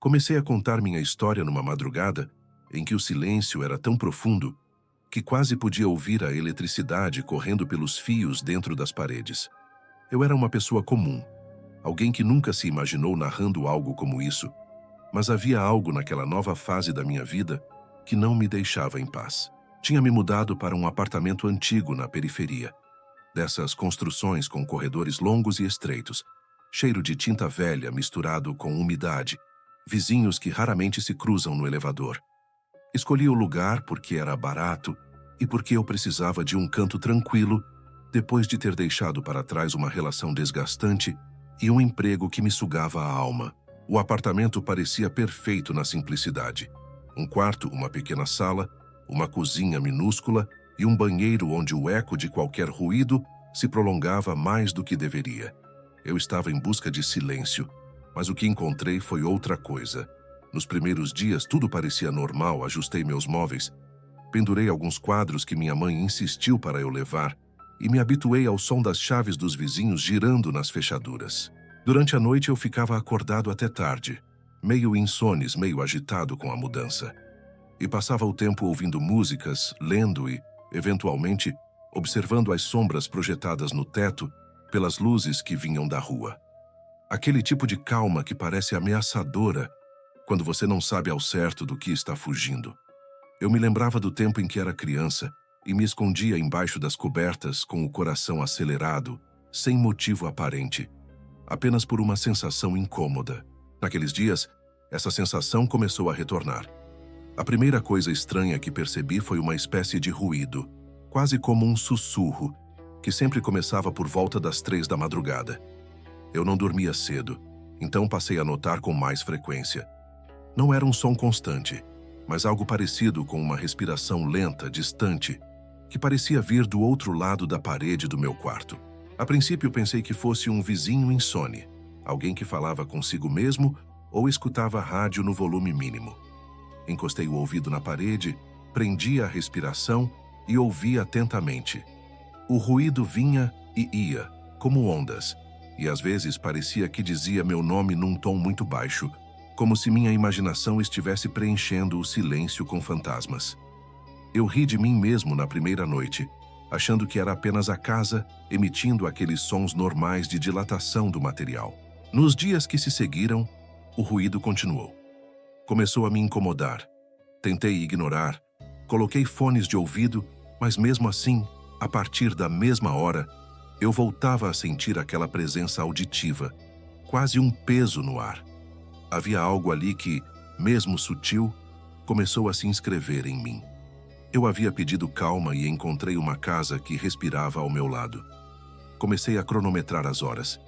Comecei a contar minha história numa madrugada em que o silêncio era tão profundo que quase podia ouvir a eletricidade correndo pelos fios dentro das paredes. Eu era uma pessoa comum, alguém que nunca se imaginou narrando algo como isso, mas havia algo naquela nova fase da minha vida que não me deixava em paz. Tinha me mudado para um apartamento antigo na periferia, dessas construções com corredores longos e estreitos, cheiro de tinta velha misturado com umidade, vizinhos que raramente se cruzam no elevador. Escolhi o lugar porque era barato e porque eu precisava de um canto tranquilo depois de ter deixado para trás uma relação desgastante e um emprego que me sugava a alma. O apartamento parecia perfeito na simplicidade. Um quarto, uma pequena sala, uma cozinha minúscula e um banheiro onde o eco de qualquer ruído se prolongava mais do que deveria. Eu estava em busca de silêncio, mas o que encontrei foi outra coisa. Nos primeiros dias, tudo parecia normal. Ajustei meus móveis, pendurei alguns quadros que minha mãe insistiu para eu levar e me habituei ao som das chaves dos vizinhos girando nas fechaduras. Durante a noite eu ficava acordado até tarde, meio insones, meio agitado com a mudança. E passava o tempo ouvindo músicas, lendo e, eventualmente, observando as sombras projetadas no teto pelas luzes que vinham da rua. Aquele tipo de calma que parece ameaçadora quando você não sabe ao certo do que está fugindo. Eu me lembrava do tempo em que era criança e me escondia embaixo das cobertas com o coração acelerado, sem motivo aparente, apenas por uma sensação incômoda. Naqueles dias, essa sensação começou a retornar. A primeira coisa estranha que percebi foi uma espécie de ruído, quase como um sussurro, que sempre começava por volta das 3 da madrugada. Eu não dormia cedo, então passei a notar com mais frequência. Não era um som constante, mas algo parecido com uma respiração lenta, distante, que parecia vir do outro lado da parede do meu quarto. A princípio pensei que fosse um vizinho insone, alguém que falava consigo mesmo ou escutava rádio no volume mínimo. Encostei o ouvido na parede, prendi a respiração e ouvi atentamente. O ruído vinha e ia, como ondas, e às vezes parecia que dizia meu nome num tom muito baixo, como se minha imaginação estivesse preenchendo o silêncio com fantasmas. Eu ri de mim mesmo na primeira noite, achando que era apenas a casa emitindo aqueles sons normais de dilatação do material. Nos dias que se seguiram, o ruído continuou. Começou a me incomodar. Tentei ignorar, coloquei fones de ouvido, mas mesmo assim, a partir da mesma hora, eu voltava a sentir aquela presença auditiva, quase um peso no ar. Havia algo ali que, mesmo sutil, começou a se inscrever em mim. Eu havia pedido calma e encontrei uma casa que respirava ao meu lado. Comecei a cronometrar as horas.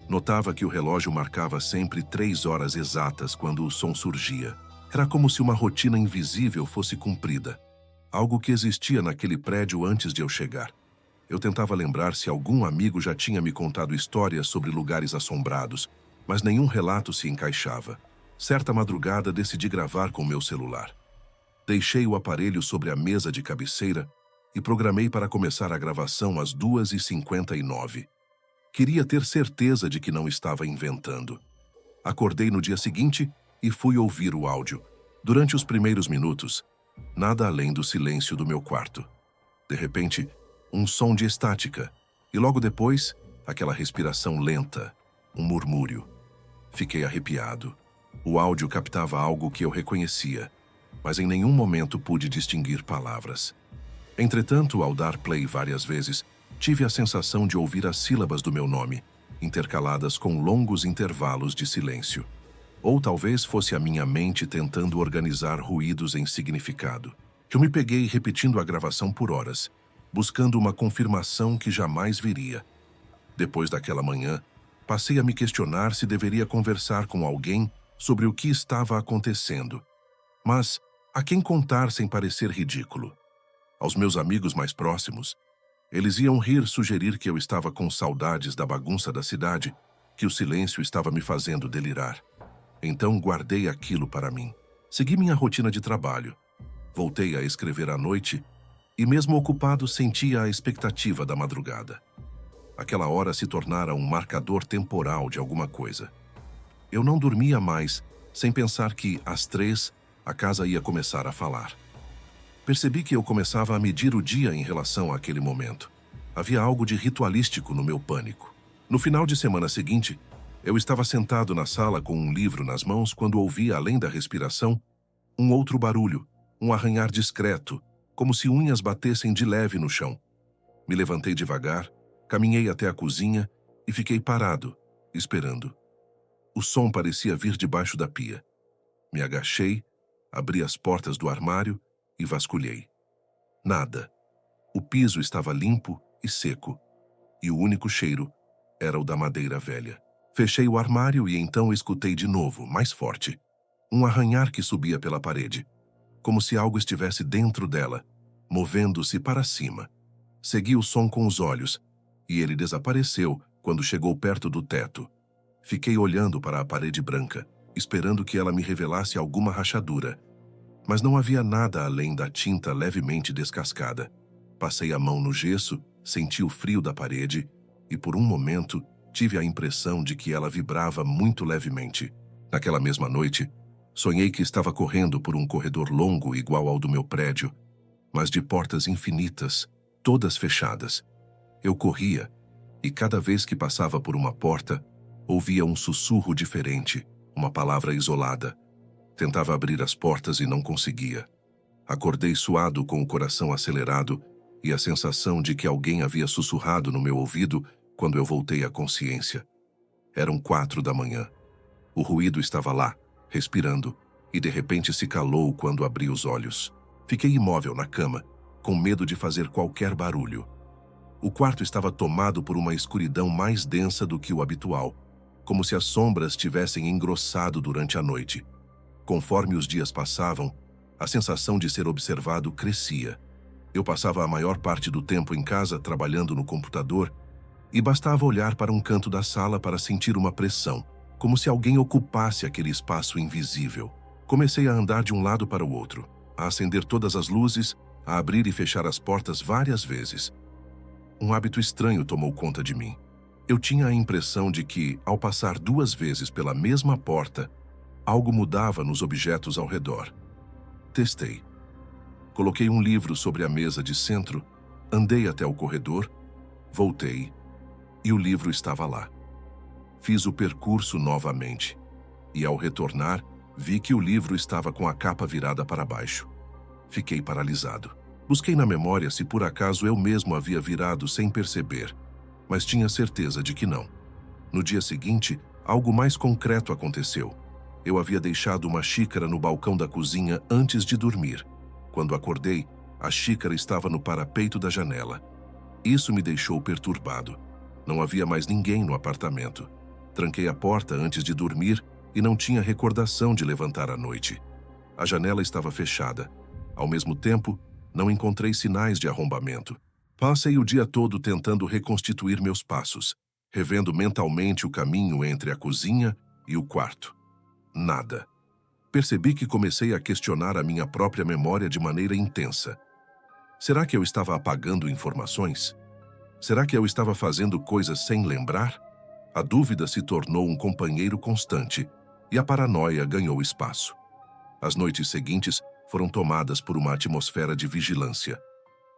Notava que o relógio marcava sempre 3 horas exatas quando o som surgia. Era como se uma rotina invisível fosse cumprida, algo que existia naquele prédio antes de eu chegar. Eu tentava lembrar se algum amigo já tinha me contado histórias sobre lugares assombrados, mas nenhum relato se encaixava. Certa madrugada decidi gravar com meu celular. Deixei o aparelho sobre a mesa de cabeceira e programei para começar a gravação às 2h59. Queria ter certeza de que não estava inventando. Acordei no dia seguinte e fui ouvir o áudio. Durante os primeiros minutos, nada além do silêncio do meu quarto. De repente, um som de estática, e logo depois, aquela respiração lenta, um murmúrio. Fiquei arrepiado. O áudio captava algo que eu reconhecia, mas em nenhum momento pude distinguir palavras. Entretanto, ao dar play várias vezes, tive a sensação de ouvir as sílabas do meu nome, intercaladas com longos intervalos de silêncio. Ou talvez fosse a minha mente tentando organizar ruídos em significado. Eu me peguei repetindo a gravação por horas, buscando uma confirmação que jamais viria. Depois daquela manhã, passei a me questionar se deveria conversar com alguém sobre o que estava acontecendo. Mas a quem contar sem parecer ridículo? Aos meus amigos mais próximos? Eles iam rir, sugerir que eu estava com saudades da bagunça da cidade, que o silêncio estava me fazendo delirar. Então guardei aquilo para mim. Segui minha rotina de trabalho. Voltei a escrever à noite e, mesmo ocupado, sentia a expectativa da madrugada. Aquela hora se tornara um marcador temporal de alguma coisa. Eu não dormia mais sem pensar que, às 3, a casa ia começar a falar. Percebi que eu começava a medir o dia em relação àquele momento. Havia algo de ritualístico no meu pânico. No final de semana seguinte, eu estava sentado na sala com um livro nas mãos quando ouvi, além da respiração, um outro barulho, um arranhar discreto, como se unhas batessem de leve no chão. Me levantei devagar, caminhei até a cozinha e fiquei parado, esperando. O som parecia vir debaixo da pia. Me agachei, abri as portas do armário e vasculhei. Nada. O piso estava limpo e seco, e o único cheiro era o da madeira velha. Fechei o armário e então escutei de novo, mais forte, um arranhar que subia pela parede, como se algo estivesse dentro dela, movendo-se para cima. Segui o som com os olhos, e ele desapareceu quando chegou perto do teto. Fiquei olhando para a parede branca, esperando que ela me revelasse alguma rachadura. Mas não havia nada além da tinta levemente descascada. Passei a mão no gesso, senti o frio da parede, e por um momento tive a impressão de que ela vibrava muito levemente. Naquela mesma noite, sonhei que estava correndo por um corredor longo igual ao do meu prédio, mas de portas infinitas, todas fechadas. Eu corria, e cada vez que passava por uma porta, ouvia um sussurro diferente, uma palavra isolada. Tentava abrir as portas e não conseguia. Acordei suado com o coração acelerado e a sensação de que alguém havia sussurrado no meu ouvido quando eu voltei à consciência. Eram 4 da manhã. O ruído estava lá, respirando, e de repente se calou quando abri os olhos. Fiquei imóvel na cama, com medo de fazer qualquer barulho. O quarto estava tomado por uma escuridão mais densa do que o habitual, como se as sombras tivessem engrossado durante a noite. Conforme os dias passavam, a sensação de ser observado crescia. Eu passava a maior parte do tempo em casa trabalhando no computador e bastava olhar para um canto da sala para sentir uma pressão, como se alguém ocupasse aquele espaço invisível. Comecei a andar de um lado para o outro, a acender todas as luzes, a abrir e fechar as portas várias vezes. Um hábito estranho tomou conta de mim. Eu tinha a impressão de que, ao passar 2 vezes pela mesma porta, algo mudava nos objetos ao redor. Testei. Coloquei um livro sobre a mesa de centro, andei até o corredor, voltei, e o livro estava lá. Fiz o percurso novamente, e ao retornar, vi que o livro estava com a capa virada para baixo. Fiquei paralisado. Busquei na memória se por acaso eu mesmo havia virado sem perceber, mas tinha certeza de que não. No dia seguinte, algo mais concreto aconteceu. Eu havia deixado uma xícara no balcão da cozinha antes de dormir. Quando acordei, a xícara estava no parapeito da janela. Isso me deixou perturbado. Não havia mais ninguém no apartamento. Tranquei a porta antes de dormir e não tinha recordação de levantar à noite. A janela estava fechada. Ao mesmo tempo, não encontrei sinais de arrombamento. Passei o dia todo tentando reconstituir meus passos, revendo mentalmente o caminho entre a cozinha e o quarto. Nada. Percebi que comecei a questionar a minha própria memória de maneira intensa. Será que eu estava apagando informações? Será que eu estava fazendo coisas sem lembrar? A dúvida se tornou um companheiro constante e a paranoia ganhou espaço. As noites seguintes foram tomadas por uma atmosfera de vigilância.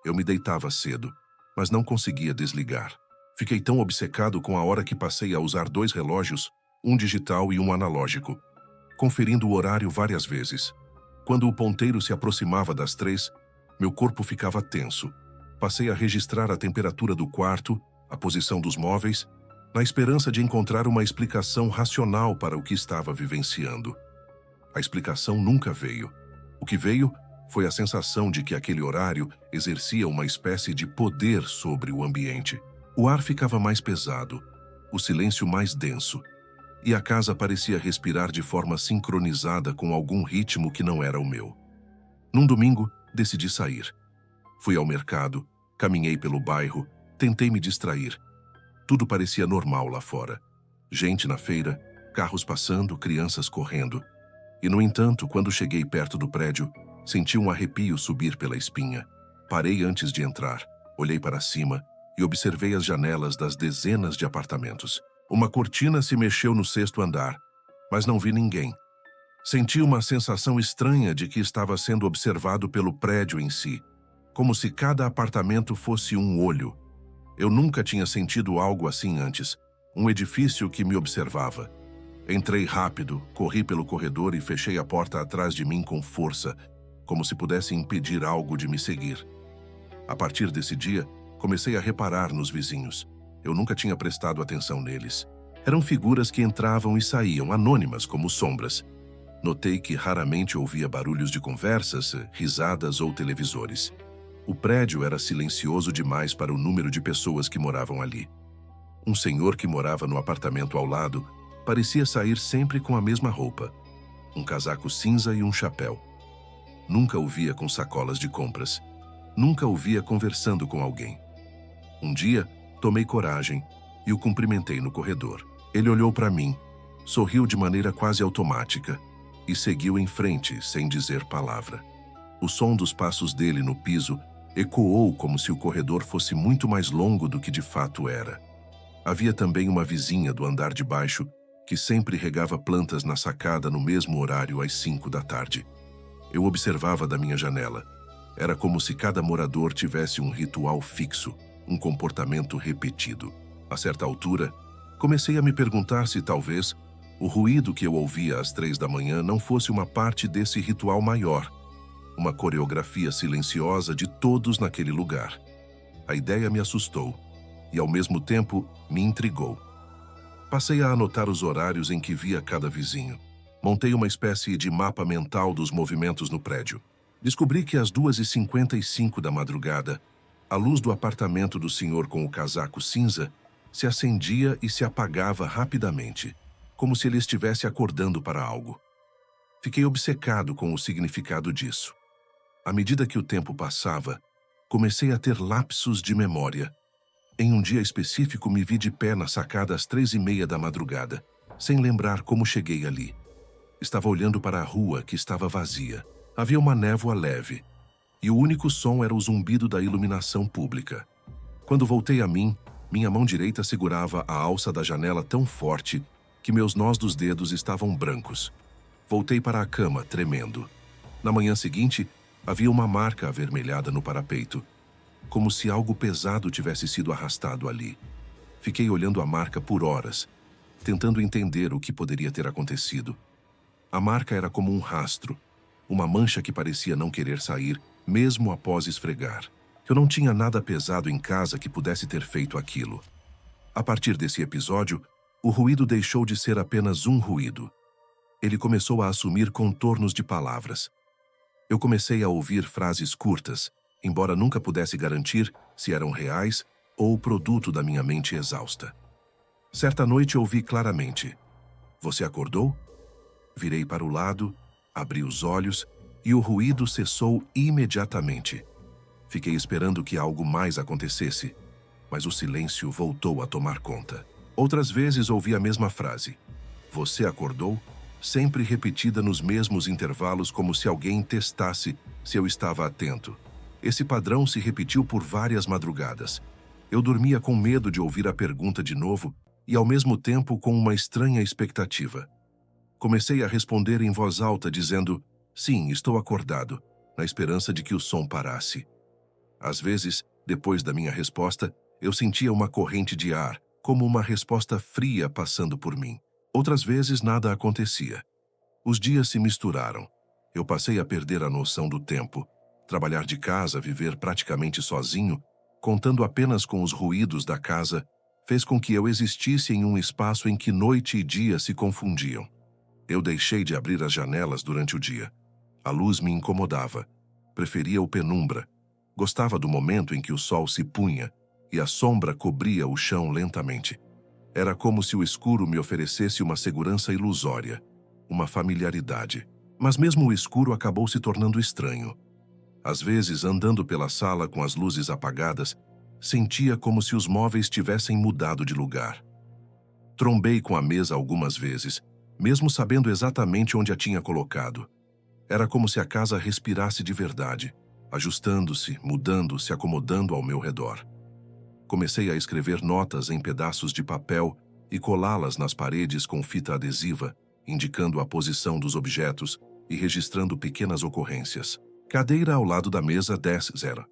Eu me deitava cedo, mas não conseguia desligar. Fiquei tão obcecado com a hora que passei a usar 2 relógios, um digital e um analógico, conferindo o horário várias vezes. Quando o ponteiro se aproximava das 3, meu corpo ficava tenso. Passei a registrar a temperatura do quarto, a posição dos móveis, na esperança de encontrar uma explicação racional para o que estava vivenciando. A explicação nunca veio. O que veio foi a sensação de que aquele horário exercia uma espécie de poder sobre o ambiente. O ar ficava mais pesado, o silêncio mais denso, e a casa parecia respirar de forma sincronizada com algum ritmo que não era o meu. Num domingo, decidi sair. Fui ao mercado, caminhei pelo bairro, tentei me distrair. Tudo parecia normal lá fora. Gente na feira, carros passando, crianças correndo. E, no entanto, quando cheguei perto do prédio, senti um arrepio subir pela espinha. Parei antes de entrar, olhei para cima e observei as janelas das dezenas de apartamentos. Uma cortina se mexeu no 6º andar, mas não vi ninguém. Senti uma sensação estranha de que estava sendo observado pelo prédio em si, como se cada apartamento fosse um olho. Eu nunca tinha sentido algo assim antes, um edifício que me observava. Entrei rápido, corri pelo corredor e fechei a porta atrás de mim com força, como se pudesse impedir algo de me seguir. A partir desse dia, comecei a reparar nos vizinhos. Eu nunca tinha prestado atenção neles. Eram figuras que entravam e saíam, anônimas como sombras. Notei que raramente ouvia barulhos de conversas, risadas ou televisores. O prédio era silencioso demais para o número de pessoas que moravam ali. Um senhor que morava no apartamento ao lado parecia sair sempre com a mesma roupa, um casaco cinza e um chapéu. Nunca o via com sacolas de compras. Nunca o via conversando com alguém. Um dia, tomei coragem e o cumprimentei no corredor. Ele olhou para mim, sorriu de maneira quase automática e seguiu em frente sem dizer palavra. O som dos passos dele no piso ecoou como se o corredor fosse muito mais longo do que de fato era. Havia também uma vizinha do andar de baixo que sempre regava plantas na sacada no mesmo horário às 5 da tarde. Eu observava da minha janela. Era como se cada morador tivesse um ritual fixo, um comportamento repetido. A certa altura, comecei a me perguntar se talvez o ruído que eu ouvia às 3 da manhã não fosse uma parte desse ritual maior, uma coreografia silenciosa de todos naquele lugar. A ideia me assustou e, ao mesmo tempo, me intrigou. Passei a anotar os horários em que via cada vizinho. Montei uma espécie de mapa mental dos movimentos no prédio. Descobri que às 2h55 da madrugada, a luz do apartamento do senhor com o casaco cinza se acendia e se apagava rapidamente, como se ele estivesse acordando para algo. Fiquei obcecado com o significado disso. À medida que o tempo passava, comecei a ter lapsos de memória. Em um dia específico, me vi de pé na sacada às 3h30 da madrugada, sem lembrar como cheguei ali. Estava olhando para a rua, que estava vazia. Havia uma névoa leve, e o único som era o zumbido da iluminação pública. Quando voltei a mim, minha mão direita segurava a alça da janela tão forte que meus nós dos dedos estavam brancos. Voltei para a cama, tremendo. Na manhã seguinte, havia uma marca avermelhada no parapeito, como se algo pesado tivesse sido arrastado ali. Fiquei olhando a marca por horas, tentando entender o que poderia ter acontecido. A marca era como um rastro, uma mancha que parecia não querer sair, mesmo após esfregar. Eu não tinha nada pesado em casa que pudesse ter feito aquilo. A partir desse episódio, o ruído deixou de ser apenas um ruído. Ele começou a assumir contornos de palavras. Eu comecei a ouvir frases curtas, embora nunca pudesse garantir se eram reais ou produto da minha mente exausta. Certa noite ouvi claramente: "Você acordou?" Virei para o lado, abri os olhos e o ruído cessou imediatamente. Fiquei esperando que algo mais acontecesse, mas o silêncio voltou a tomar conta. Outras vezes ouvi a mesma frase: "Você acordou?", sempre repetida nos mesmos intervalos, como se alguém testasse se eu estava atento. Esse padrão se repetiu por várias madrugadas. Eu dormia com medo de ouvir a pergunta de novo e, ao mesmo tempo, com uma estranha expectativa. Comecei a responder em voz alta, dizendo: "Sim, estou acordado", na esperança de que o som parasse. Às vezes, depois da minha resposta, eu sentia uma corrente de ar, como uma resposta fria passando por mim. Outras vezes, nada acontecia. Os dias se misturaram. Eu passei a perder a noção do tempo. Trabalhar de casa, viver praticamente sozinho, contando apenas com os ruídos da casa, fez com que eu existisse em um espaço em que noite e dia se confundiam. Eu deixei de abrir as janelas durante o dia. A luz me incomodava. Preferia o penumbra. Gostava do momento em que o sol se punha e a sombra cobria o chão lentamente. Era como se o escuro me oferecesse uma segurança ilusória, uma familiaridade. Mas mesmo o escuro acabou se tornando estranho. Às vezes, andando pela sala com as luzes apagadas, sentia como se os móveis tivessem mudado de lugar. Trombei com a mesa algumas vezes, mesmo sabendo exatamente onde a tinha colocado. Era como se a casa respirasse de verdade, ajustando-se, mudando, se acomodando ao meu redor. Comecei a escrever notas em pedaços de papel e colá-las nas paredes com fita adesiva, indicando a posição dos objetos e registrando pequenas ocorrências. Cadeira ao lado da mesa 10:0.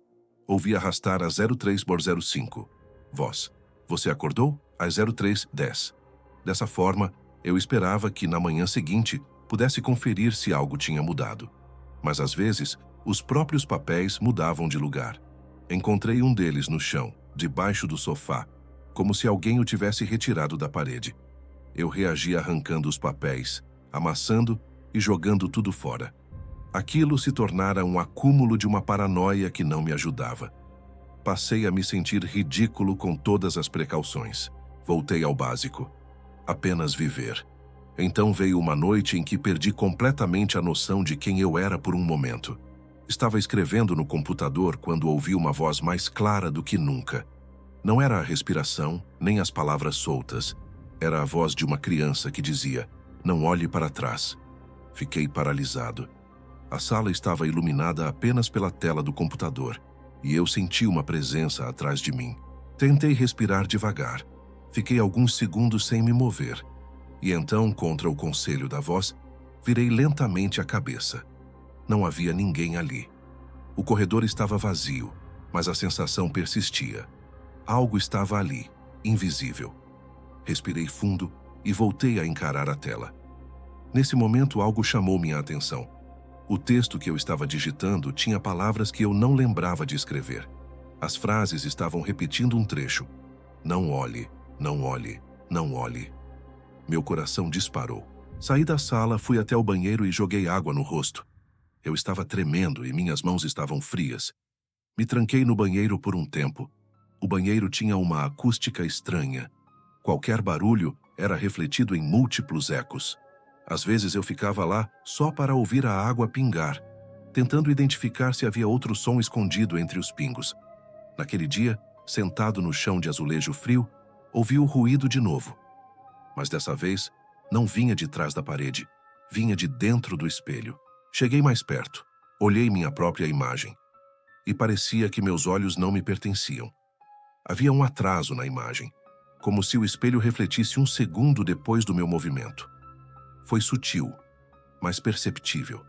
Ouvi arrastar a 03/05. Voz. Você acordou? Às 03:10. Dessa forma, eu esperava que na manhã seguinte pudesse conferir se algo tinha mudado. Mas às vezes, os próprios papéis mudavam de lugar. Encontrei um deles no chão, debaixo do sofá, como se alguém o tivesse retirado da parede. Eu reagi arrancando os papéis, amassando e jogando tudo fora. Aquilo se tornara um acúmulo de uma paranoia que não me ajudava. Passei a me sentir ridículo com todas as precauções. Voltei ao básico. Apenas viver. Então veio uma noite em que perdi completamente a noção de quem eu era por um momento. Estava escrevendo no computador quando ouvi uma voz mais clara do que nunca. Não era a respiração, nem as palavras soltas. Era a voz de uma criança que dizia: "Não olhe para trás." Fiquei paralisado. A sala estava iluminada apenas pela tela do computador, e eu senti uma presença atrás de mim. Tentei respirar devagar. Fiquei alguns segundos sem me mover. E então, contra o conselho da voz, virei lentamente a cabeça. Não havia ninguém ali. O corredor estava vazio, mas a sensação persistia. Algo estava ali, invisível. Respirei fundo e voltei a encarar a tela. Nesse momento, algo chamou minha atenção. O texto que eu estava digitando tinha palavras que eu não lembrava de escrever. As frases estavam repetindo um trecho. Não olhe, não olhe, não olhe. Meu coração disparou. Saí da sala, fui até o banheiro e joguei água no rosto. Eu estava tremendo e minhas mãos estavam frias. Me tranquei no banheiro por um tempo. O banheiro tinha uma acústica estranha. Qualquer barulho era refletido em múltiplos ecos. Às vezes eu ficava lá só para ouvir a água pingar, tentando identificar se havia outro som escondido entre os pingos. Naquele dia, sentado no chão de azulejo frio, ouvi o ruído de novo. Mas dessa vez, não vinha de trás da parede, vinha de dentro do espelho. Cheguei mais perto, olhei minha própria imagem, e parecia que meus olhos não me pertenciam. Havia um atraso na imagem, como se o espelho refletisse um segundo depois do meu movimento. Foi sutil, mas perceptível.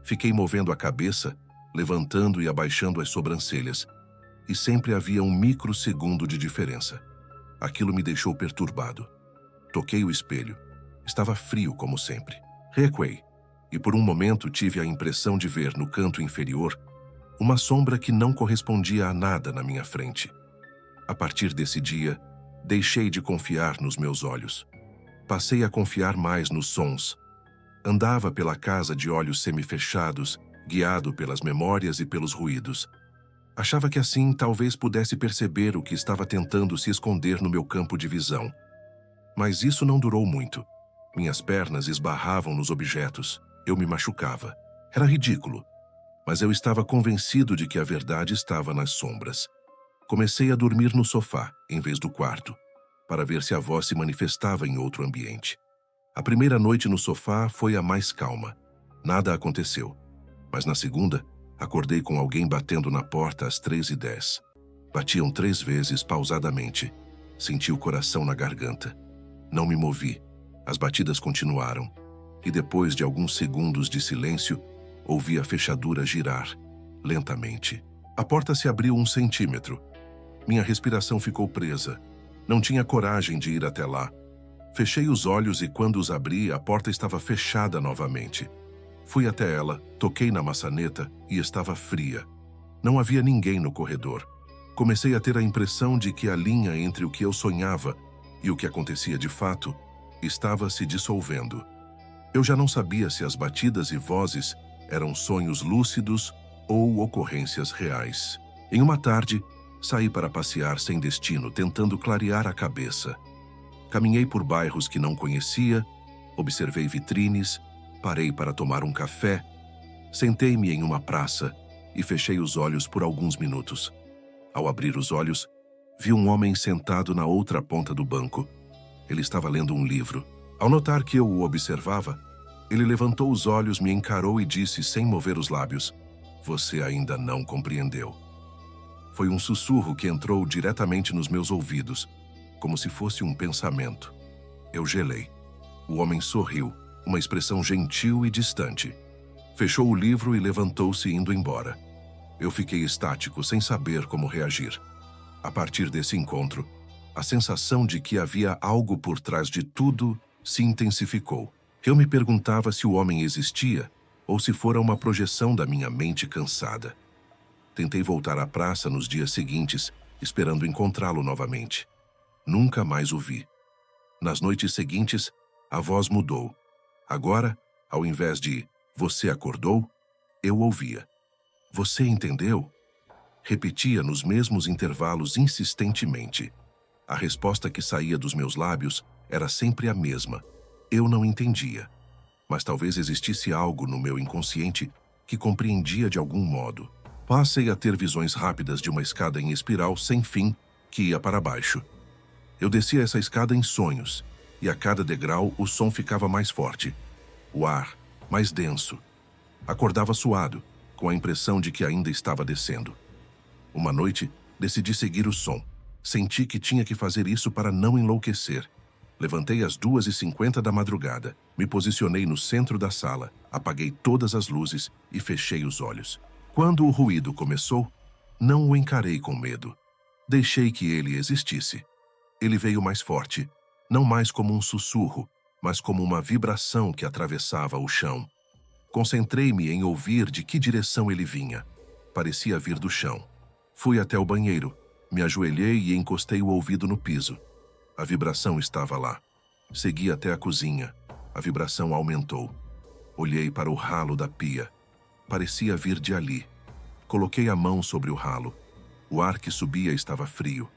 Fiquei movendo a cabeça, levantando e abaixando as sobrancelhas, e sempre havia um microsegundo de diferença. Aquilo me deixou perturbado. Toquei o espelho. Estava frio, como sempre. Recuei, e por um momento tive a impressão de ver, no canto inferior, uma sombra que não correspondia a nada na minha frente. A partir desse dia, deixei de confiar nos meus olhos. Passei a confiar mais nos sons. Andava pela casa de olhos semifechados, guiado pelas memórias e pelos ruídos. Achava que assim talvez pudesse perceber o que estava tentando se esconder no meu campo de visão. Mas isso não durou muito. Minhas pernas esbarravam nos objetos. Eu me machucava. Era ridículo. Mas eu estava convencido de que a verdade estava nas sombras. Comecei a dormir no sofá, em vez do quarto, para ver se a voz se manifestava em outro ambiente. A primeira noite no sofá foi a mais calma. Nada aconteceu. Mas na segunda, acordei com alguém batendo na porta às 3:10. Batiam 3 vezes, pausadamente. Senti o coração na garganta. Não me movi. As batidas continuaram. E depois de alguns segundos de silêncio, ouvi a fechadura girar, lentamente. A porta se abriu 1 centímetro. Minha respiração ficou presa. Não tinha coragem de ir até lá. Fechei os olhos e quando os abri, a porta estava fechada novamente. Fui até ela, toquei na maçaneta e estava fria. Não havia ninguém no corredor. Comecei a ter a impressão de que a linha entre o que eu sonhava e o que acontecia de fato estava se dissolvendo. Eu já não sabia se as batidas e vozes eram sonhos lúcidos ou ocorrências reais. Em uma tarde, saí para passear sem destino, tentando clarear a cabeça. Caminhei por bairros que não conhecia, observei vitrines, parei para tomar um café, sentei-me em uma praça e fechei os olhos por alguns minutos. Ao abrir os olhos, vi um homem sentado na outra ponta do banco. Ele estava lendo um livro. Ao notar que eu o observava, ele levantou os olhos, me encarou e disse sem mover os lábios: "Você ainda não compreendeu." Foi um sussurro que entrou diretamente nos meus ouvidos, como se fosse um pensamento. Eu gelei. O homem sorriu, uma expressão gentil e distante. Fechou o livro e levantou-se indo embora. Eu fiquei estático, sem saber como reagir. A partir desse encontro, a sensação de que havia algo por trás de tudo se intensificou. Eu me perguntava se o homem existia ou se fora uma projeção da minha mente cansada. Tentei voltar à praça nos dias seguintes, esperando encontrá-lo novamente. Nunca mais o vi. Nas noites seguintes, a voz mudou. Agora, ao invés de "você acordou?", eu ouvia "você entendeu?". Repetia nos mesmos intervalos insistentemente. A resposta que saía dos meus lábios era sempre a mesma. Eu não entendia. Mas talvez existisse algo no meu inconsciente que compreendia de algum modo. Passei a ter visões rápidas de uma escada em espiral sem fim que ia para baixo. Eu descia essa escada em sonhos, e a cada degrau o som ficava mais forte. O ar, mais denso. Acordava suado, com a impressão de que ainda estava descendo. Uma noite, decidi seguir o som. Senti que tinha que fazer isso para não enlouquecer. Levantei às 2h50 da madrugada, me posicionei no centro da sala, apaguei todas as luzes e fechei os olhos. Quando o ruído começou, não o encarei com medo. Deixei que ele existisse. Ele veio mais forte, não mais como um sussurro, mas como uma vibração que atravessava o chão. Concentrei-me em ouvir de que direção ele vinha. Parecia vir do chão. Fui até o banheiro, me ajoelhei e encostei o ouvido no piso. A vibração estava lá. Segui até a cozinha. A vibração aumentou. Olhei para o ralo da pia. Parecia vir de ali. Coloquei a mão sobre o ralo. O ar que subia estava frio.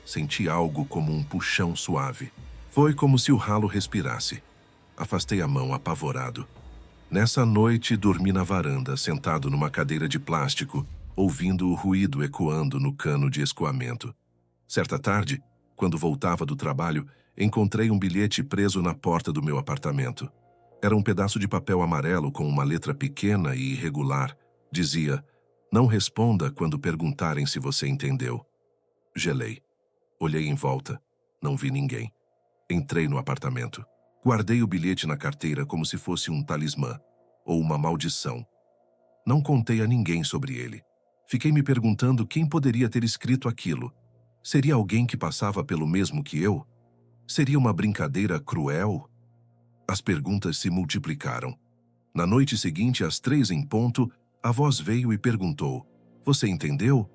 Senti algo como um puxão suave. Foi como se o ralo respirasse. Afastei a mão apavorado. Nessa noite, dormi na varanda, sentado numa cadeira de plástico, ouvindo o ruído ecoando no cano de escoamento. Certa tarde, quando voltava do trabalho, encontrei um bilhete preso na porta do meu apartamento. Era um pedaço de papel amarelo com uma letra pequena e irregular. Dizia: "Não responda quando perguntarem se você entendeu." Gelei. Olhei em volta. Não vi ninguém. Entrei no apartamento. Guardei o bilhete na carteira como se fosse um talismã ou uma maldição. Não contei a ninguém sobre ele. Fiquei me perguntando quem poderia ter escrito aquilo. Seria alguém que passava pelo mesmo que eu? Seria uma brincadeira cruel? As perguntas se multiplicaram. Na noite seguinte, às 3 em ponto, a voz veio e perguntou: "Você entendeu?"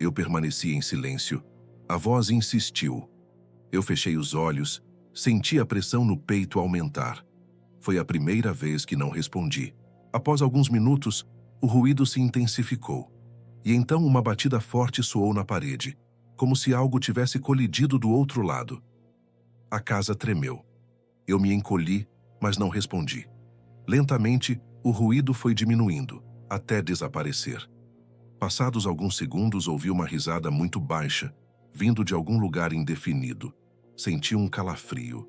Eu permaneci em silêncio. A voz insistiu. Eu fechei os olhos, senti a pressão no peito aumentar. Foi a primeira vez que não respondi. Após alguns minutos, o ruído se intensificou. E então uma batida forte soou na parede, como se algo tivesse colidido do outro lado. A casa tremeu. Eu me encolhi, mas não respondi. Lentamente, o ruído foi diminuindo, até desaparecer. Passados alguns segundos, ouvi uma risada muito baixa, vindo de algum lugar indefinido. Senti um calafrio.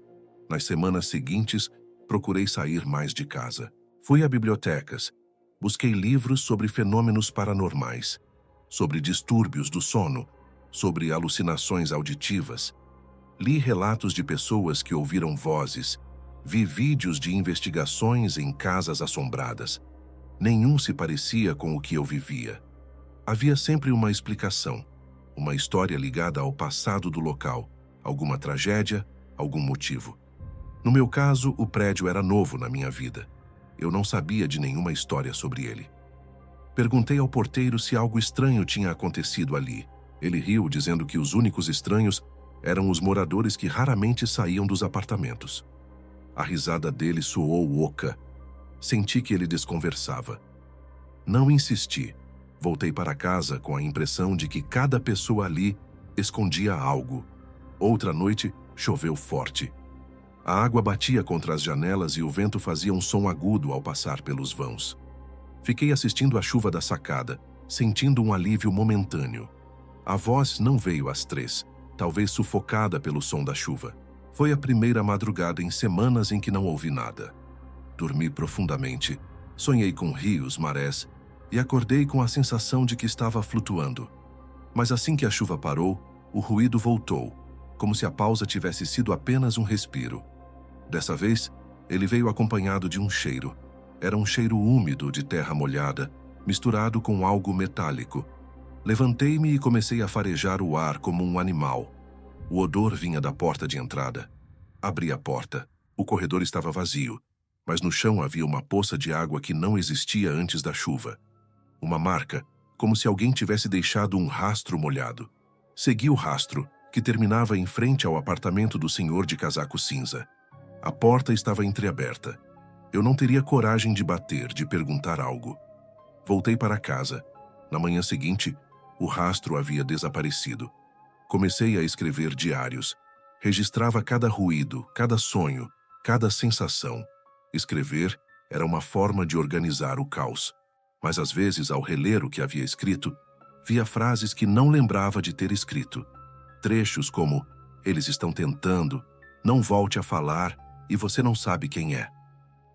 Nas semanas seguintes, procurei sair mais de casa. Fui a bibliotecas. Busquei livros sobre fenômenos paranormais, sobre distúrbios do sono, sobre alucinações auditivas. Li relatos de pessoas que ouviram vozes. Vi vídeos de investigações em casas assombradas. Nenhum se parecia com o que eu vivia. Havia sempre uma explicação, uma história ligada ao passado do local, alguma tragédia, algum motivo. No meu caso, o prédio era novo na minha vida. Eu não sabia de nenhuma história sobre ele. Perguntei ao porteiro se algo estranho tinha acontecido ali. Ele riu, dizendo que os únicos estranhos eram os moradores que raramente saíam dos apartamentos. A risada dele soou oca. Senti que ele desconversava. Não insisti. Voltei para casa com a impressão de que cada pessoa ali escondia algo. Outra noite, choveu forte. A água batia contra as janelas e o vento fazia um som agudo ao passar pelos vãos. Fiquei assistindo a chuva da sacada, sentindo um alívio momentâneo. A voz não veio às 3, talvez sufocada pelo som da chuva. Foi a primeira madrugada em semanas em que não ouvi nada. Dormi profundamente, sonhei com rios, marés, e acordei com a sensação de que estava flutuando. Mas assim que a chuva parou, o ruído voltou, como se a pausa tivesse sido apenas um respiro. Dessa vez, Ele veio acompanhado de um cheiro. Era um cheiro úmido de terra molhada, misturado com algo metálico. Levantei-me e comecei a farejar o ar como um animal. O odor vinha da porta de entrada. Abri a porta. O corredor estava vazio, mas no chão havia uma poça de água que não existia antes da chuva. Uma marca, como se alguém tivesse deixado um rastro molhado. Segui o rastro, que terminava em frente ao apartamento do senhor de casaco cinza. A porta estava entreaberta. Eu não teria coragem de bater, de perguntar algo. Voltei para casa. Na manhã seguinte, o rastro havia desaparecido. Comecei a escrever diários. Registrava cada ruído, cada sonho, cada sensação. Escrever era uma forma de organizar o caos. Mas às vezes, ao reler o que havia escrito, via frases que não lembrava de ter escrito. Trechos como: eles estão tentando, não volte a falar e você não sabe quem é.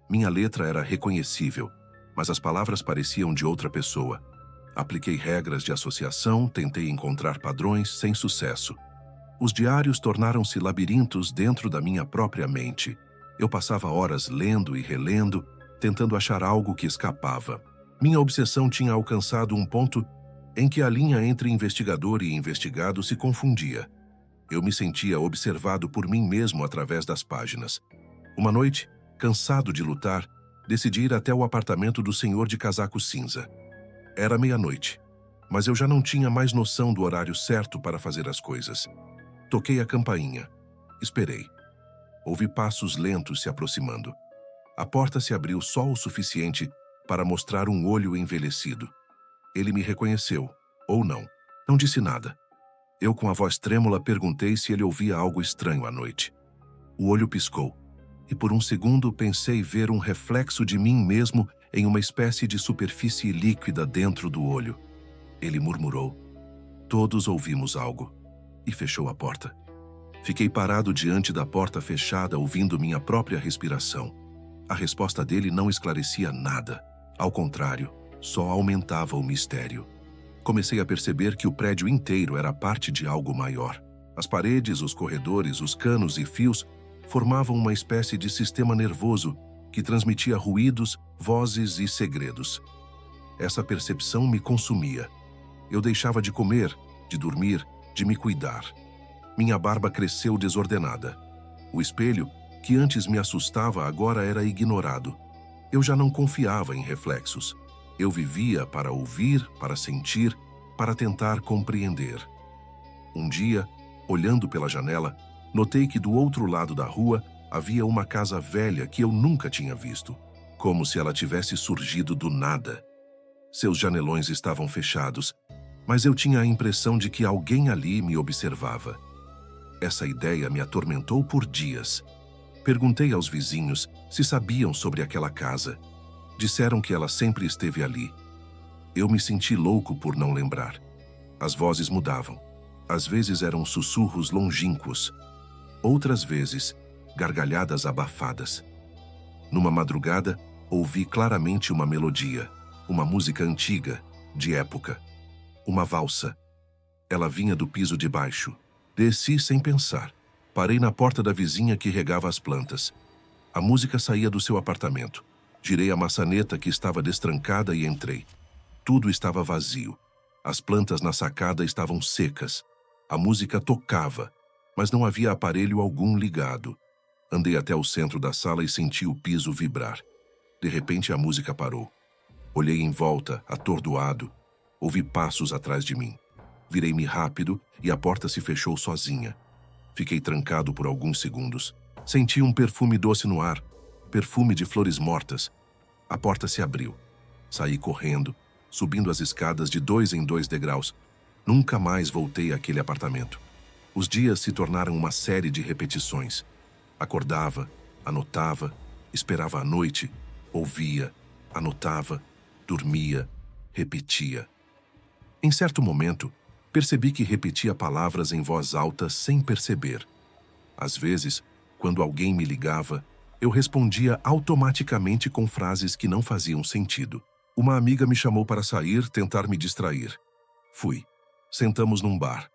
Minha letra era reconhecível, mas as palavras pareciam de outra pessoa. Apliquei regras de associação, tentei encontrar padrões, sem sucesso. Os diários tornaram-se labirintos dentro da minha própria mente. Eu passava horas lendo e relendo, tentando achar algo que escapava. Minha obsessão tinha alcançado um ponto em que a linha entre investigador e investigado se confundia. Eu me sentia observado por mim mesmo através das páginas. Uma noite, cansado de lutar, decidi ir até o apartamento do senhor de casaco cinza. Era meia-noite, mas eu já não tinha mais noção do horário certo para fazer as coisas. Toquei a campainha. Esperei. Ouvi passos lentos se aproximando. A porta se abriu só o suficiente para mostrar um olho envelhecido. Ele me reconheceu, ou não. Não disse nada. Eu, com a voz trêmula, perguntei se ele ouvia algo estranho à noite. O olho piscou, e por um segundo pensei ver um reflexo de mim mesmo em uma espécie de superfície líquida dentro do olho. Ele murmurou. Todos ouvimos algo. E fechou a porta. Fiquei parado diante da porta fechada, ouvindo minha própria respiração. A resposta dele não esclarecia nada. Ao contrário, só aumentava o mistério. Comecei a perceber que o prédio inteiro era parte de algo maior. As paredes, os corredores, os canos e fios formavam uma espécie de sistema nervoso que transmitia ruídos, vozes e segredos. Essa percepção me consumia. Eu deixava de comer, de dormir, de me cuidar. Minha barba cresceu desordenada. O espelho, que antes me assustava, agora era ignorado. Eu já não confiava em reflexos. Eu vivia para ouvir, para sentir, para tentar compreender. Um dia, olhando pela janela, notei que do outro lado da rua havia uma casa velha que eu nunca tinha visto, como se ela tivesse surgido do nada. Seus janelões estavam fechados, mas eu tinha a impressão de que alguém ali me observava. Essa ideia me atormentou por dias. Perguntei aos vizinhos se sabiam sobre aquela casa. Disseram que ela sempre esteve ali. Eu me senti louco por não lembrar. As vozes mudavam. Às vezes eram sussurros longínquos. Outras vezes, gargalhadas abafadas. Numa madrugada, ouvi claramente uma melodia, uma música antiga, de época. Uma valsa. Ela vinha do piso de baixo. Desci sem pensar. Parei na porta da vizinha que regava as plantas. A música saía do seu apartamento. Girei a maçaneta que estava destrancada e entrei. Tudo estava vazio. As plantas na sacada estavam secas. A música tocava, mas não havia aparelho algum ligado. Andei até o centro da sala e senti o piso vibrar. De repente a música parou. Olhei em volta, atordoado. Ouvi passos atrás de mim. Virei-me rápido e a porta se fechou sozinha. Fiquei trancado por alguns segundos. Senti um perfume doce no ar, perfume de flores mortas. A porta se abriu. Saí correndo, subindo as escadas de 2 em 2 degraus. Nunca mais voltei àquele apartamento. Os dias se tornaram uma série de repetições. Acordava, anotava, esperava a noite, ouvia, anotava, dormia, repetia. Em certo momento, percebi que repetia palavras em voz alta sem perceber. Às vezes, quando alguém me ligava, eu respondia automaticamente com frases que não faziam sentido. Uma amiga me chamou para sair, tentar me distrair. Fui. Sentamos num bar.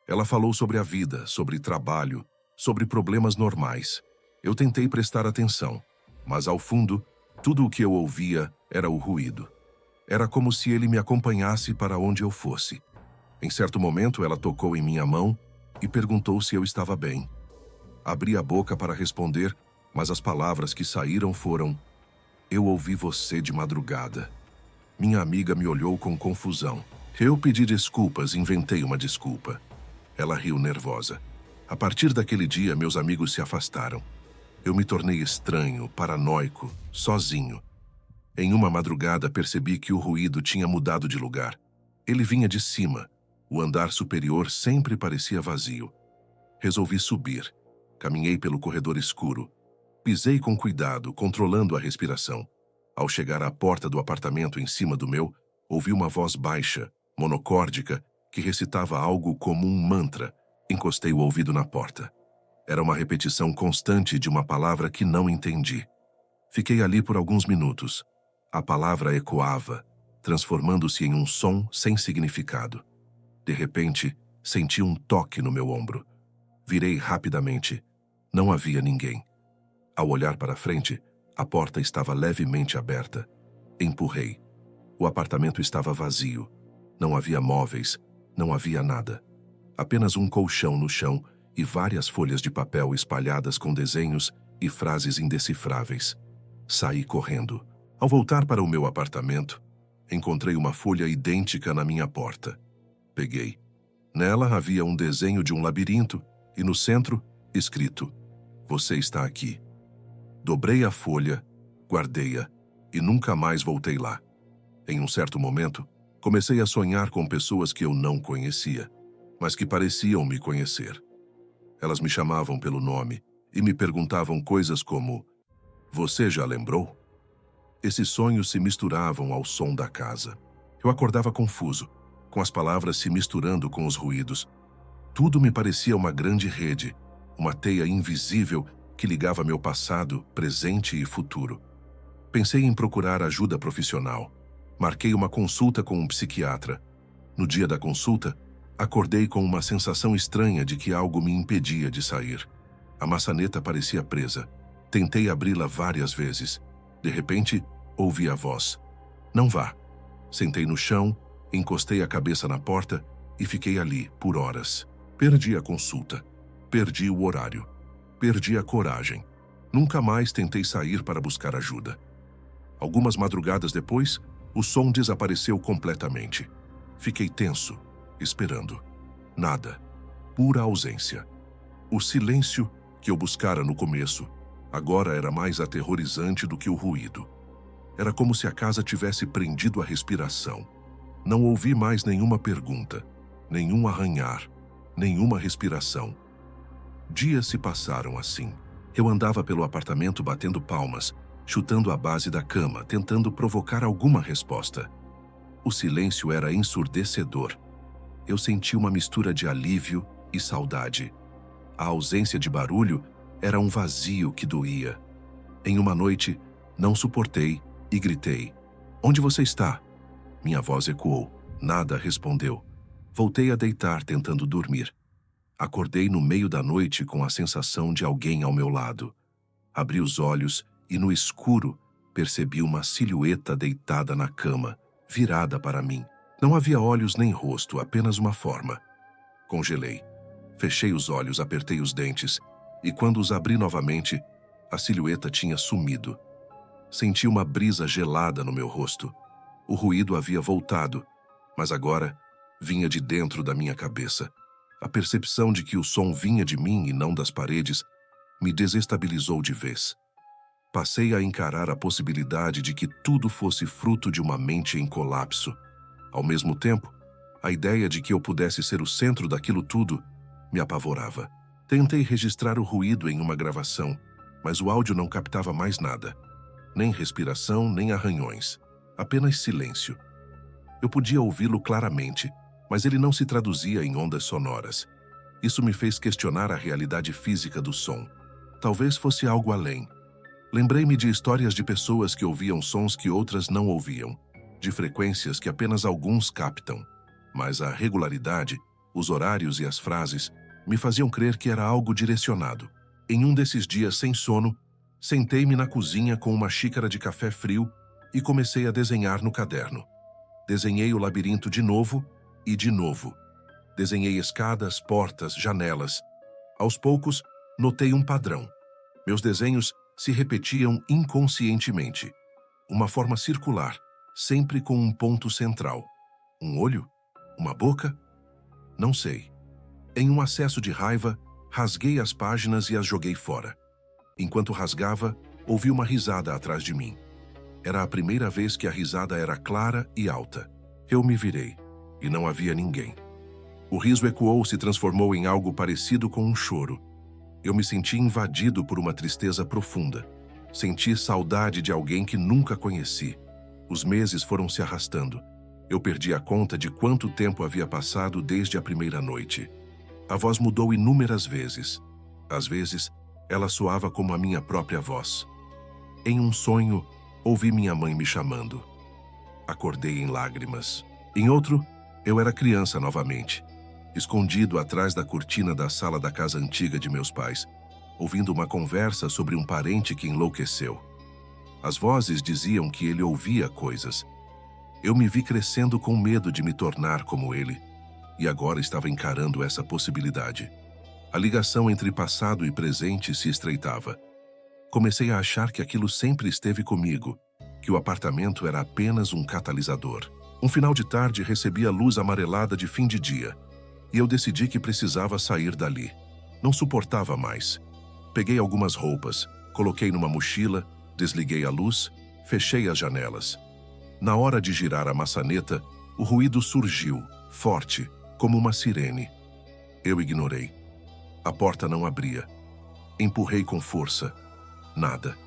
Ela falou sobre a vida, sobre trabalho, sobre problemas normais. Eu tentei prestar atenção, Mas ao fundo, tudo o que eu ouvia era o ruído. Era como se ele me acompanhasse para onde eu fosse. Em certo momento, ela tocou em minha mão e perguntou se eu estava bem. Abri a boca para responder, mas as palavras que saíram foram: "Eu ouvi você de madrugada." Minha amiga me olhou com confusão. Eu pedi desculpas e inventei uma desculpa. Ela riu nervosa. A partir daquele dia, meus amigos se afastaram. Eu me tornei estranho, paranoico, sozinho. Em uma madrugada, percebi que o ruído tinha mudado de lugar. Ele vinha de cima. O andar superior sempre parecia vazio. Resolvi subir. Caminhei pelo corredor escuro. Pisei com cuidado, controlando a respiração. Ao chegar à porta do apartamento em cima do meu, ouvi uma voz baixa, monocórdica, que recitava algo como um mantra. Encostei o ouvido na porta. Era uma repetição constante de uma palavra que não entendi. Fiquei ali por alguns minutos. A palavra ecoava, transformando-se em um som sem significado. De repente, senti um toque no meu ombro. Virei rapidamente. Não havia ninguém. Ao olhar para frente, a porta estava levemente aberta. Empurrei. O apartamento estava vazio. Não havia móveis, não havia nada. Apenas um colchão no chão e várias folhas de papel espalhadas com desenhos e frases indecifráveis. Saí correndo. Ao voltar para o meu apartamento, encontrei uma folha idêntica na minha porta. Peguei. Nela havia um desenho de um labirinto e no centro, escrito: "Você está aqui." Dobrei a folha, guardei-a e nunca mais voltei lá. Em um certo momento, comecei a sonhar com pessoas que eu não conhecia, mas que pareciam me conhecer. Elas me chamavam pelo nome e me perguntavam coisas como: "Você já lembrou?" Esses sonhos se misturavam ao som da casa. Eu acordava confuso, com as palavras se misturando com os ruídos. Tudo me parecia uma grande rede, uma teia invisível que ligava meu passado, presente e futuro. Pensei em procurar ajuda profissional. Marquei uma consulta com um psiquiatra. No dia da consulta, acordei com uma sensação estranha de que algo me impedia de sair. A maçaneta parecia presa. Tentei abri-la várias vezes. De repente, ouvi a voz: "Não vá." Sentei no chão, encostei a cabeça na porta e fiquei ali por horas. Perdi a consulta. Perdi o horário. Perdi a coragem. Nunca mais tentei sair para buscar ajuda. Algumas madrugadas depois, o som desapareceu completamente. Fiquei tenso, esperando. Nada. Pura ausência. O silêncio que eu buscara no começo agora era mais aterrorizante do que o ruído. Era como se a casa tivesse prendido a respiração. Não ouvi mais nenhuma pergunta, nenhum arranhar, nenhuma respiração. Dias se passaram assim. Eu andava pelo apartamento batendo palmas, chutando a base da cama, tentando provocar alguma resposta. O silêncio era ensurdecedor. Eu senti uma mistura de alívio e saudade. A ausência de barulho era um vazio que doía. Em uma noite, não suportei e gritei: "Onde você está?" Minha voz ecoou. Nada respondeu. Voltei a deitar, tentando dormir. Acordei no meio da noite com a sensação de alguém ao meu lado. Abri os olhos e, no escuro, percebi uma silhueta deitada na cama, virada para mim. Não havia olhos nem rosto, apenas uma forma. Congelei. Fechei os olhos, apertei os dentes, e quando os abri novamente, a silhueta tinha sumido. Senti uma brisa gelada no meu rosto. O ruído havia voltado, mas agora vinha de dentro da minha cabeça. A percepção de que o som vinha de mim e não das paredes me desestabilizou de vez. Passei a encarar a possibilidade de que tudo fosse fruto de uma mente em colapso. Ao mesmo tempo, a ideia de que eu pudesse ser o centro daquilo tudo me apavorava. Tentei registrar o ruído em uma gravação, mas o áudio não captava mais nada. Nem respiração, nem arranhões. Apenas silêncio. Eu podia ouvi-lo claramente, mas ele não se traduzia em ondas sonoras. Isso me fez questionar a realidade física do som. Talvez fosse algo além. Lembrei-me de histórias de pessoas que ouviam sons que outras não ouviam, de frequências que apenas alguns captam. Mas a regularidade, os horários e as frases me faziam crer que era algo direcionado. Em um desses dias sem sono, Sentei-me na cozinha com uma xícara de café frio e comecei a desenhar no caderno. Desenhei o labirinto de novo e de novo. Desenhei escadas, portas, janelas. Aos poucos, notei um padrão. Meus desenhos se repetiam inconscientemente. Uma forma circular, sempre com um ponto central. Um olho? Uma boca? Não sei. Em um acesso de raiva, rasguei as páginas e as joguei fora. Enquanto rasgava, ouvi uma risada atrás de mim. Era a primeira vez que a risada era clara e alta. Eu me virei, e não havia ninguém. O riso ecoou, se transformou em algo parecido com um choro. Eu me senti invadido por uma tristeza profunda. Senti saudade de alguém que nunca conheci. Os meses foram se arrastando. Eu perdi a conta de quanto tempo havia passado desde a primeira noite. A voz mudou inúmeras vezes. Às vezes, ela soava como a minha própria voz. Em um sonho, ouvi minha mãe me chamando. Acordei em lágrimas. Em outro, eu era criança novamente, escondido atrás da cortina da sala da casa antiga de meus pais, ouvindo uma conversa sobre um parente que enlouqueceu. As vozes diziam que ele ouvia coisas. Eu me vi crescendo com medo de me tornar como ele, e agora estava encarando essa possibilidade. A ligação entre passado e presente se estreitava. Comecei a achar que aquilo sempre esteve comigo, que o apartamento era apenas um catalisador. Um final de tarde recebi a luz amarelada de fim de dia, e eu decidi que precisava sair dali. Não suportava mais. Peguei algumas roupas, coloquei numa mochila, desliguei a luz, fechei as janelas. Na hora de girar a maçaneta, o ruído surgiu, forte, como uma sirene. Eu ignorei. A porta não abria. Empurrei com força. Nada.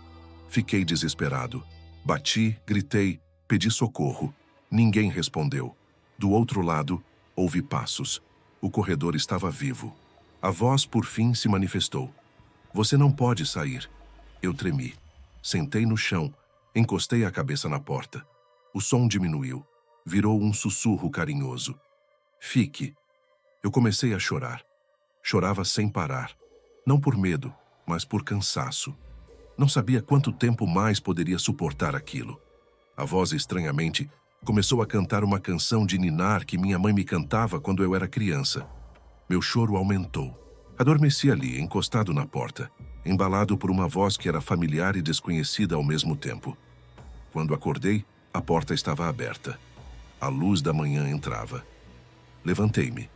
Fiquei desesperado. Bati, gritei, pedi socorro. Ninguém respondeu. Do outro lado, ouvi passos. O corredor estava vivo. A voz, por fim, se manifestou. Você não pode sair. Eu tremi. Sentei no chão, encostei a cabeça na porta. O som diminuiu. Virou um sussurro carinhoso. Fique. Eu comecei a chorar. Chorava sem parar. Não por medo, mas por cansaço. Não sabia quanto tempo mais poderia suportar aquilo. A voz, estranhamente, começou a cantar uma canção de ninar que minha mãe me cantava quando eu era criança. Meu choro aumentou. Adormeci ali, encostado na porta, embalado por uma voz que era familiar e desconhecida ao mesmo tempo. Quando acordei, a porta estava aberta. A luz da manhã entrava. Levantei-me.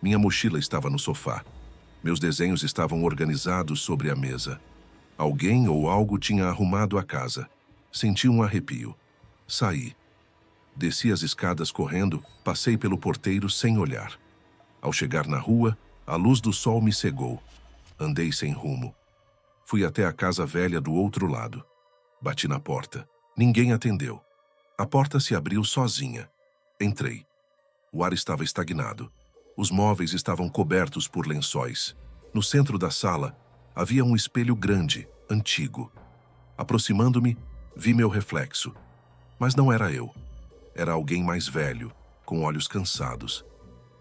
Minha mochila estava no sofá. Meus desenhos estavam organizados sobre a mesa. Alguém ou algo tinha arrumado a casa. Senti um arrepio. Saí. Desci as escadas correndo, passei pelo porteiro sem olhar. Ao chegar na rua, a luz do sol me cegou. Andei sem rumo. Fui até a casa velha do outro lado. Bati na porta. Ninguém atendeu. A porta se abriu sozinha. Entrei. O ar estava estagnado. Os móveis estavam cobertos por lençóis. No centro da sala, havia um espelho grande, antigo. Aproximando-me, vi meu reflexo. Mas não era eu. Era alguém mais velho, com olhos cansados.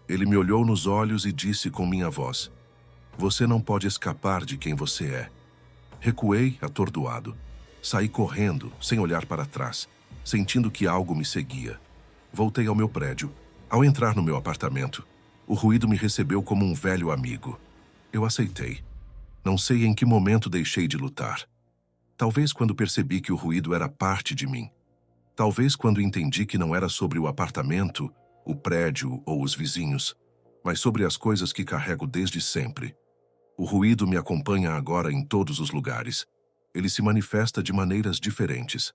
Ele me olhou nos olhos e disse com minha voz: Você não pode escapar de quem você é. Recuei, atordoado. Saí correndo, sem olhar para trás, sentindo que algo me seguia. Voltei ao meu prédio. Ao entrar no meu apartamento, o ruído me recebeu como um velho amigo. Eu aceitei. Não sei em que momento deixei de lutar. Talvez quando percebi que o ruído era parte de mim. Talvez quando entendi que não era sobre o apartamento, o prédio ou os vizinhos, mas sobre as coisas que carrego desde sempre. O ruído me acompanha agora em todos os lugares. Ele se manifesta de maneiras diferentes.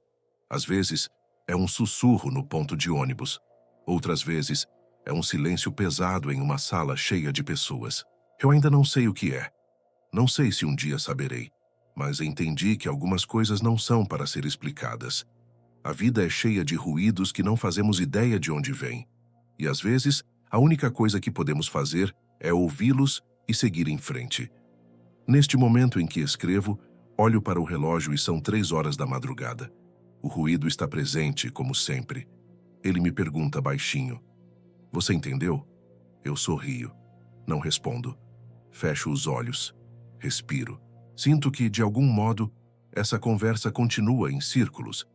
Às vezes, é um sussurro no ponto de ônibus. Outras vezes, é um silêncio pesado em uma sala cheia de pessoas. Eu ainda não sei o que é. Não sei se um dia saberei, mas entendi que algumas coisas não são para ser explicadas. A vida é cheia de ruídos que não fazemos ideia de onde vêm. E às vezes, a única coisa que podemos fazer é ouvi-los e seguir em frente. Neste momento em que escrevo, olho para o relógio e são 3 horas da madrugada. O ruído está presente, como sempre. Ele me pergunta baixinho: Você entendeu? Eu sorrio. Não respondo. Fecho os olhos. Respiro. Sinto que, de algum modo, Essa conversa continua em círculos,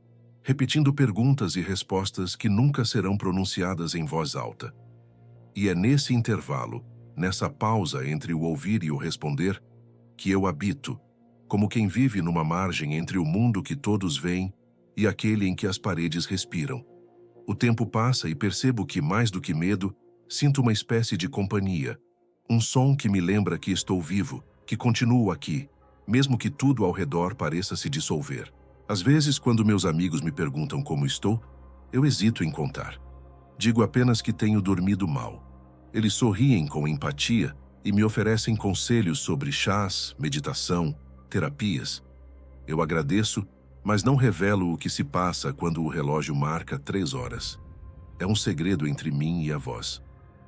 repetindo perguntas e respostas que nunca serão pronunciadas em voz alta. E é nesse intervalo, nessa pausa entre o ouvir e o responder, que eu habito, como quem vive numa margem entre o mundo que todos veem e aquele em que as paredes respiram. O tempo passa e percebo que, mais do que medo, sinto uma espécie de companhia, um som que me lembra que estou vivo, que continuo aqui, mesmo que tudo ao redor pareça se dissolver. Às vezes, quando meus amigos me perguntam como estou, eu hesito em contar. Digo apenas que tenho dormido mal. Eles sorriem com empatia e me oferecem conselhos sobre chás, meditação, terapias. Eu agradeço, mas não revelo o que se passa quando o relógio marca 3 horas. É um segredo entre mim e a voz.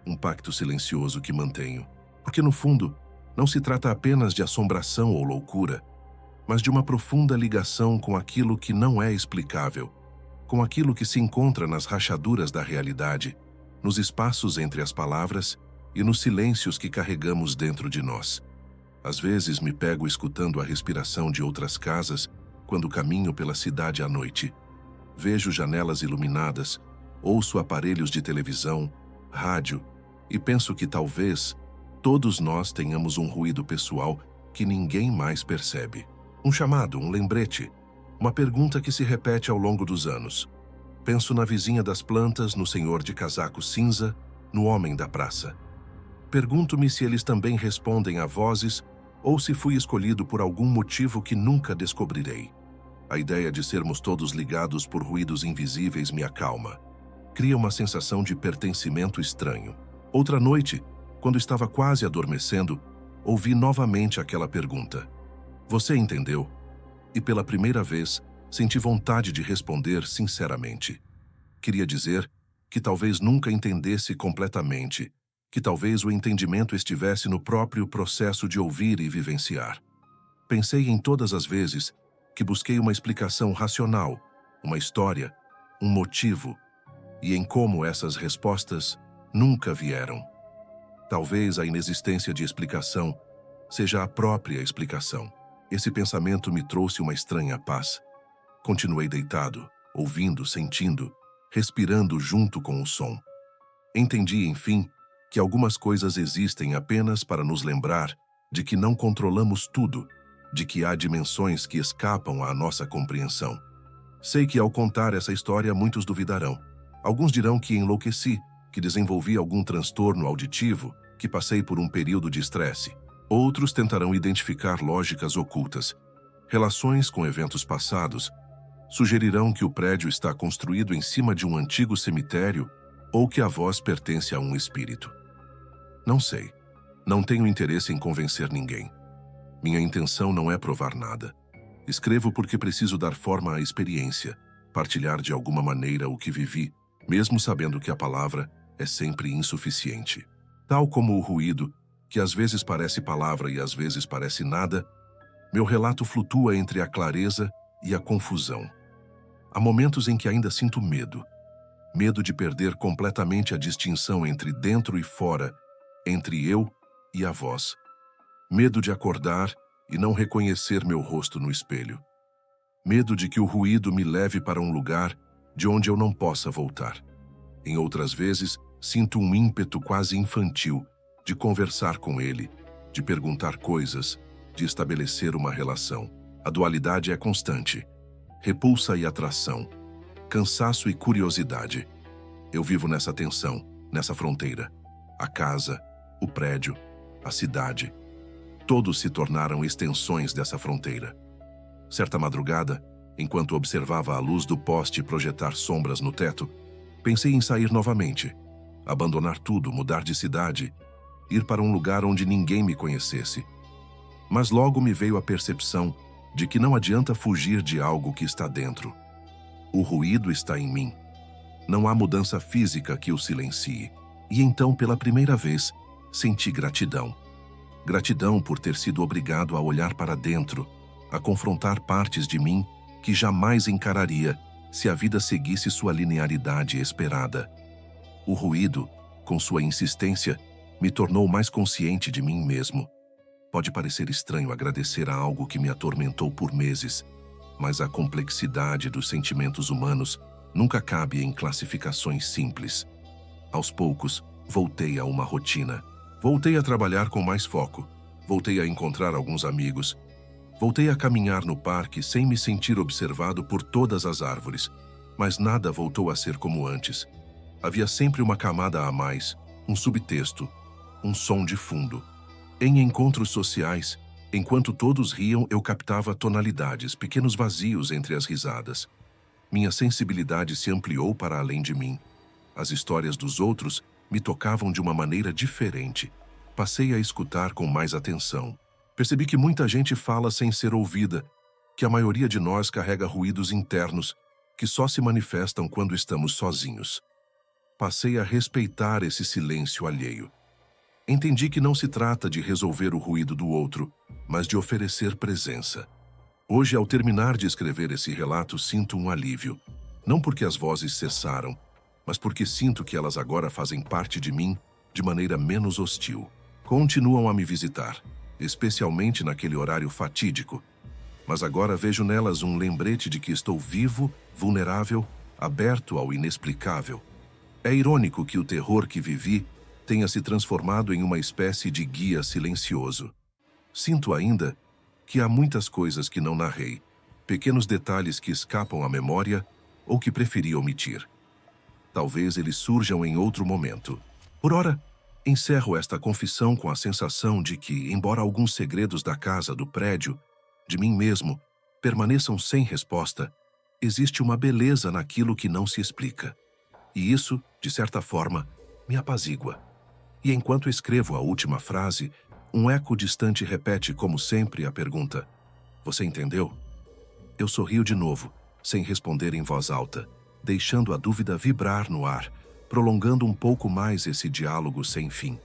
Um pacto silencioso que mantenho. Porque, no fundo, não se trata apenas de assombração ou loucura, mas de uma profunda ligação com aquilo que não é explicável, com aquilo que se encontra nas rachaduras da realidade, nos espaços entre as palavras e nos silêncios que carregamos dentro de nós. Às vezes me pego escutando a respiração de outras casas quando caminho pela cidade à noite. Vejo janelas iluminadas, ouço aparelhos de televisão, rádio e penso que talvez todos nós tenhamos um ruído pessoal que ninguém mais percebe. Um chamado, um lembrete, uma pergunta que se repete ao longo dos anos. Penso na vizinha das plantas, no senhor de casaco cinza, no homem da praça. Pergunto-me se eles também respondem a vozes ou se fui escolhido por algum motivo que nunca descobrirei. A ideia de sermos todos ligados por ruídos invisíveis me acalma. Cria uma sensação de pertencimento estranho. Outra noite, quando estava quase adormecendo, ouvi novamente aquela pergunta. Você entendeu? E pela primeira vez, senti vontade de responder sinceramente. Queria dizer que talvez nunca entendesse completamente, que talvez o entendimento estivesse no próprio processo de ouvir e vivenciar. Pensei em todas as vezes que busquei uma explicação racional, uma história, um motivo, e em como essas respostas nunca vieram. Talvez a inexistência de explicação seja a própria explicação. Esse pensamento me trouxe uma estranha paz. Continuei deitado, ouvindo, sentindo, respirando junto com o som. Entendi, enfim, que algumas coisas existem apenas para nos lembrar de que não controlamos tudo, de que há dimensões que escapam à nossa compreensão. Sei que ao contar essa história muitos duvidarão. Alguns dirão que enlouqueci, que desenvolvi algum transtorno auditivo, que passei por um período de estresse. Outros tentarão identificar lógicas ocultas, relações com eventos passados, sugerirão que o prédio está construído em cima de um antigo cemitério ou que a voz pertence a um espírito. Não sei. Não tenho interesse em convencer ninguém. Minha intenção não é provar nada. Escrevo porque preciso dar forma à experiência, partilhar de alguma maneira o que vivi, mesmo sabendo que a palavra é sempre insuficiente. Tal como o ruído, que às vezes parece palavra e às vezes parece nada, meu relato flutua entre a clareza e a confusão. Há momentos em que ainda sinto medo. Medo de perder completamente a distinção entre dentro e fora, entre eu e a voz. Medo de acordar e não reconhecer meu rosto no espelho. Medo de que o ruído me leve para um lugar de onde eu não possa voltar. Em outras vezes, sinto um ímpeto quase infantil de conversar com ele, de perguntar coisas, de estabelecer uma relação. A dualidade é constante. Repulsa e atração. Cansaço e curiosidade. Eu vivo nessa tensão, nessa fronteira. A casa, o prédio, a cidade. Todos se tornaram extensões dessa fronteira. Certa madrugada, enquanto observava a luz do poste projetar sombras no teto, pensei em sair novamente, abandonar tudo, mudar de cidade, ir para um lugar onde ninguém me conhecesse. Mas logo me veio a percepção de que não adianta fugir de algo que está dentro. O ruído está em mim. Não há mudança física que o silencie. E então, pela primeira vez, senti gratidão. Gratidão por ter sido obrigado a olhar para dentro, a confrontar partes de mim que jamais encararia se a vida seguisse sua linearidade esperada. O ruído, com sua insistência, me tornou mais consciente de mim mesmo. Pode parecer estranho agradecer a algo que me atormentou por meses, mas a complexidade dos sentimentos humanos nunca cabe em classificações simples. Aos poucos, voltei a uma rotina. Voltei a trabalhar com mais foco. Voltei a encontrar alguns amigos. Voltei a caminhar no parque sem me sentir observado por todas as árvores. Mas nada voltou a ser como antes. Havia sempre uma camada a mais, um subtexto, um som de fundo. Em encontros sociais, enquanto todos riam, eu captava tonalidades, pequenos vazios entre as risadas. Minha sensibilidade se ampliou para além de mim. As histórias dos outros me tocavam de uma maneira diferente. Passei a escutar com mais atenção. Percebi que muita gente fala sem ser ouvida, que a maioria de nós carrega ruídos internos que só se manifestam quando estamos sozinhos. Passei a respeitar esse silêncio alheio. Entendi que não se trata de resolver o ruído do outro, mas de oferecer presença. Hoje, ao terminar de escrever esse relato, sinto um alívio. Não porque as vozes cessaram, mas porque sinto que elas agora fazem parte de mim de maneira menos hostil. Continuam a me visitar, especialmente naquele horário fatídico. Mas agora vejo nelas um lembrete de que estou vivo, vulnerável, aberto ao inexplicável. É irônico que o terror que vivi tenha se transformado em uma espécie de guia silencioso. Sinto ainda que há muitas coisas que não narrei, pequenos detalhes que escapam à memória ou que preferi omitir. Talvez eles surjam em outro momento. Por ora, encerro esta confissão com a sensação de que, embora alguns segredos da casa, do prédio, de mim mesmo, permaneçam sem resposta, existe uma beleza naquilo que não se explica. E isso, de certa forma, me apazigua. E enquanto escrevo a última frase, um eco distante repete, como sempre, a pergunta: "Você entendeu?" Eu sorrio de novo, sem responder em voz alta, deixando a dúvida vibrar no ar, prolongando um pouco mais esse diálogo sem fim.